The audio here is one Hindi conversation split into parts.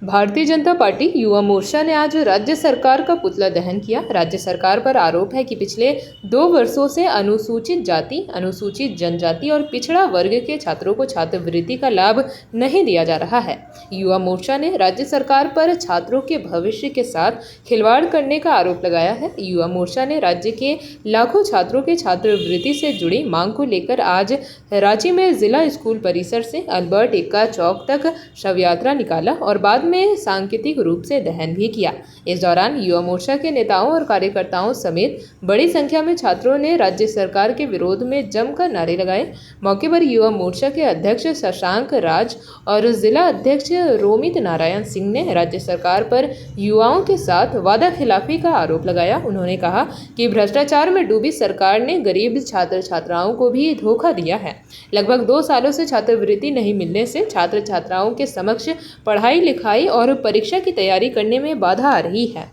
भारतीय जनता पार्टी युवा मोर्चा ने आज राज्य सरकार का पुतला दहन किया। राज्य सरकार पर आरोप है कि पिछले 2 वर्षों से अनुसूचित जाति, अनुसूचित जनजाति और पिछड़ा वर्ग के छात्रों को छात्रवृत्ति का लाभ नहीं दिया जा रहा है। युवा मोर्चा ने राज्य सरकार पर छात्रों के भविष्य के साथ खिलवाड़ करने का आरोप लगाया है। युवा मोर्चा ने राज्य के लाखों छात्रों के छात्रवृत्ति से जुड़ी मांग को लेकर आज रांची में जिला स्कूल परिसर से अल्बर्ट एक्का चौक तक शव यात्रा निकाला और बाद में सांकेतिक रूप से दहन भी किया। इस दौरान युवा मोर्चा के नेताओं और कार्यकर्ताओं समेत बड़ी संख्या में छात्रों ने राज्य सरकार के विरोध में जमकर नारे लगाए। मौके पर युवा मोर्चा के अध्यक्ष शशांक राज और जिला अध्यक्ष रोमित नारायण सिंह ने राज्य सरकार पर युवाओं के साथ वादा खिलाफी का आरोप लगाया। उन्होंने कहा कि भ्रष्टाचार में डूबी सरकार ने गरीब छात्र छात्राओं को भी धोखा दिया है। लगभग 2 सालों से छात्रवृत्ति नहीं मिलने से छात्र छात्राओं के समक्ष पढ़ाई लिखाई और परीक्षा की तैयारी करने में बाधा आ रही है।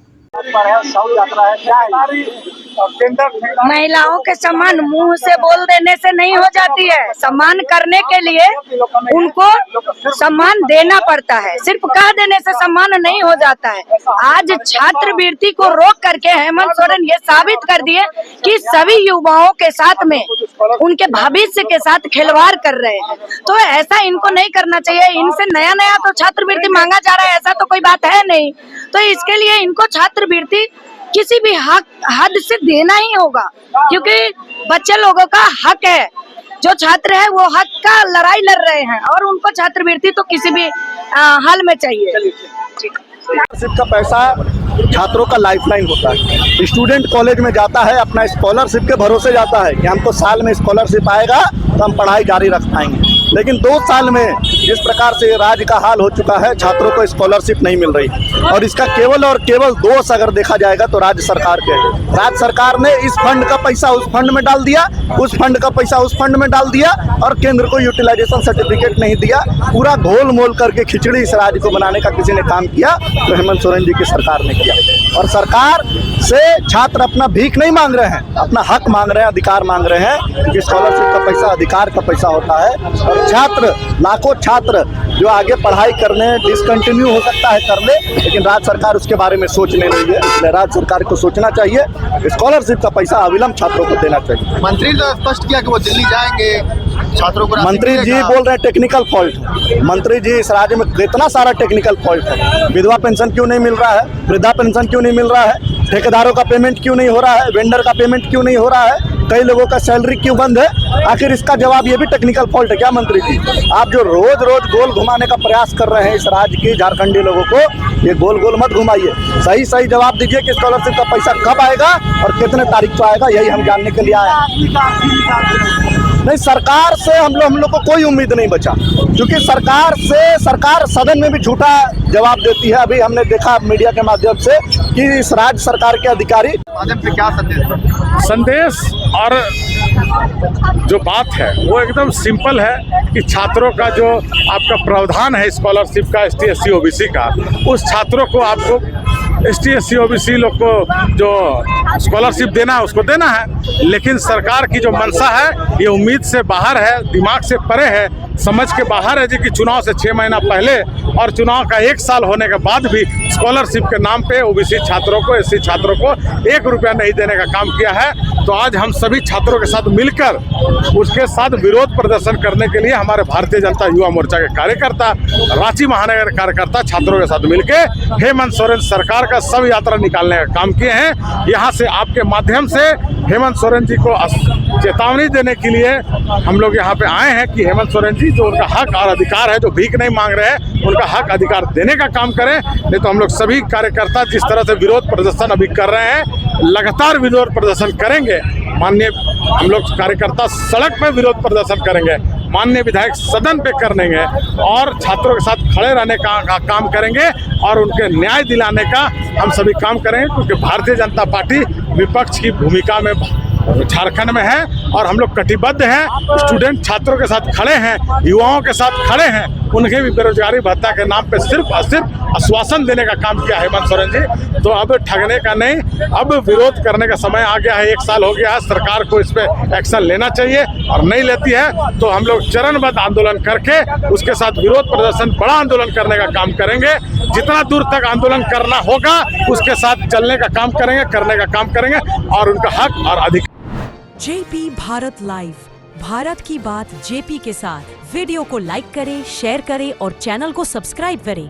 महिलाओं के सम्मान मुंह से बोल देने से नहीं हो जाती है। सम्मान करने के लिए उनको सम्मान देना पड़ता है, सिर्फ कह देने से सम्मान नहीं हो जाता है। आज छात्रवृत्ति को रोक करके हेमंत सोरेन ये साबित कर दिए कि सभी युवाओं के साथ में उनके भविष्य के साथ खिलवाड़ कर रहे हैं। तो ऐसा इनको नहीं करना चाहिए। इनसे नया नया तो छात्रवृत्ति मांगा जा रहा है, ऐसा तो कोई बात है नहीं। तो इसके लिए इनको छात्रवृत्ति किसी भी हद से देना ही होगा, क्योंकि बच्चे लोगों का हक है। जो छात्र है वो हक का लड़ाई लड़ रहे हैं और उनको छात्रवृत्ति तो किसी भी हाल में चाहिए। स्कॉलरशिप का पैसा छात्रों का लाइफलाइन होता है। स्टूडेंट कॉलेज में जाता है, अपना स्कॉलरशिप के भरोसे जाता है कि हमको साल में स्कॉलरशिप आएगा तो हम पढ़ाई जारी रख पाएंगे। लेकिन 2 साल में जिस प्रकार से राज्य का हाल हो चुका है, छात्रों को स्कॉलरशिप नहीं मिल रही और इसका केवल और केवल दोष अगर देखा जाएगा तो राज्य सरकार के है। राज्य सरकार ने इस फंड का पैसा उस फंड में डाल दिया, उस फंड का पैसा उस फंड में डाल दिया और केंद्र को यूटिलाइजेशन सर्टिफिकेट नहीं दिया। पूरा घोल मोल करके खिचड़ी इस राज्य को बनाने का किसी ने काम किया तो हेमंत सोरेन जी की सरकार ने किया। और सरकार से छात्र अपना भीख नहीं मांग रहे हैं, अपना हक मांग रहे हैं, अधिकार मांग रहे हैं कि स्कॉलरशिप का पैसा अधिकार का पैसा होता है। और छात्र, लाखों छात्र जो आगे पढ़ाई करने डिसकंटिन्यू हो सकता है कर ले, लेकिन राज्य सरकार उसके बारे में सोचने नहीं है। इसलिए राज्य सरकार को सोचना चाहिए, स्कॉलरशिप का पैसा अविलंब छात्रों को देना चाहिए। मंत्री ने स्पष्ट किया कि वो दिल्ली जाएंगे, छात्रों को मंत्री जी बोल रहे हैं टेक्निकल फॉल्ट है। मंत्री जी, इस राज्य में कितना सारा टेक्निकल फॉल्ट है। विधवा पेंशन क्यों नहीं मिल रहा है, वृद्धा पेंशन क्यों नहीं मिल रहा है, ठेकेदारों का पेमेंट क्यों नहीं हो रहा है, वेंडर का पेमेंट क्यों नहीं हो रहा है, कई लोगों का सैलरी क्यों बंद है। आखिर इसका जवाब ये भी टेक्निकल फॉल्ट है क्या मंत्री जी? आप जो रोज रोज गोल घुमाने का प्रयास कर रहे हैं इस राज्य के झारखंडी लोगों को, ये गोल गोल मत घुमाइए। सही सही जवाब दीजिए कि स्कॉलरशिप का पैसा कब आएगा और कितने तारीख को आएगा, यही हम जानने के लिए आए हैं। नहीं, सरकार से हम लोग को कोई उम्मीद नहीं बचा, क्योंकि सरकार सदन में भी झूठा जवाब देती है। अभी हमने देखा मीडिया के माध्यम से कि इस राज्य सरकार के अधिकारी माध्यम से क्या संदेश और जो बात है वो एकदम सिंपल है कि छात्रों का जो आपका प्रावधान है स्कॉलरशिप का ST SC OBC का, उस छात्रों को आपको ST SC OBC लोग को जो स्कॉलरशिप देना है उसको देना है। लेकिन सरकार की जो मंशा है ये उम्मीद से बाहर है, दिमाग से परे है, समझ के बाहर है जी कि चुनाव से 6 महीना पहले और चुनाव का 1 साल होने के बाद भी स्कॉलरशिप के नाम पे OBC छात्रों को, SC छात्रों को 1 रुपया नहीं देने का काम किया है। तो आज हम सभी छात्रों के साथ मिलकर उसके साथ विरोध प्रदर्शन करने के लिए हमारे भारतीय जनता युवा मोर्चा के कार्यकर्ता, रांची महानगर कार्यकर्ता छात्रों के साथ मिलकर हेमंत सोरेन सरकार का शव यात्रा निकालने का काम किए हैं। यहाँ से आपके माध्यम से हेमंत सोरेन जी को चेतावनी देने के लिए हम लोग यहाँ पे आए हैं कि हेमंत सोरेन जी जो उनका हक और अधिकार है, जो भीख नहीं मांग रहे हैं, उनका हक अधिकार देने का काम करें। नहीं तो हम लोग सभी कार्यकर्ता जिस तरह से विरोध प्रदर्शन अभी कर रहे हैं, लगातार विरोध प्रदर्शन करेंगे। माननीय हम लोग कार्यकर्ता सड़क पे विरोध प्रदर्शन करेंगे, माननीय विधायक सदन पे कर देंगे और छात्रों के साथ खड़े रहने का काम करेंगे और उनके न्याय दिलाने का हम सभी काम करेंगे, क्योंकि भारतीय जनता पार्टी विपक्ष की भूमिका में झारखंड में है और हम लोग कटिबद्ध हैं, स्टूडेंट छात्रों के साथ खड़े हैं, युवाओं के साथ खड़े हैं। उनके भी बेरोजगारी भत्ता के नाम पे सिर्फ और सिर्फ आश्वासन देने का काम किया हेमंत सोरेन जी। तो अब ठगने का नहीं, अब विरोध करने का समय आ गया है। 1 साल हो गया है, सरकार को इस पे एक्शन लेना चाहिए और नहीं लेती है तो हम लोग चरणबद्ध आंदोलन करके उसके साथ विरोध प्रदर्शन, बड़ा आंदोलन करने का काम करेंगे। जितना दूर तक आंदोलन करना होगा उसके साथ चलने का काम करेंगे, करने का काम करेंगे और उनका हक और अधिकार। जेपी भारत लाइव, भारत की बात जेपी के साथ। वीडियो को लाइक करें, शेयर करें और चैनल को सब्सक्राइब करें।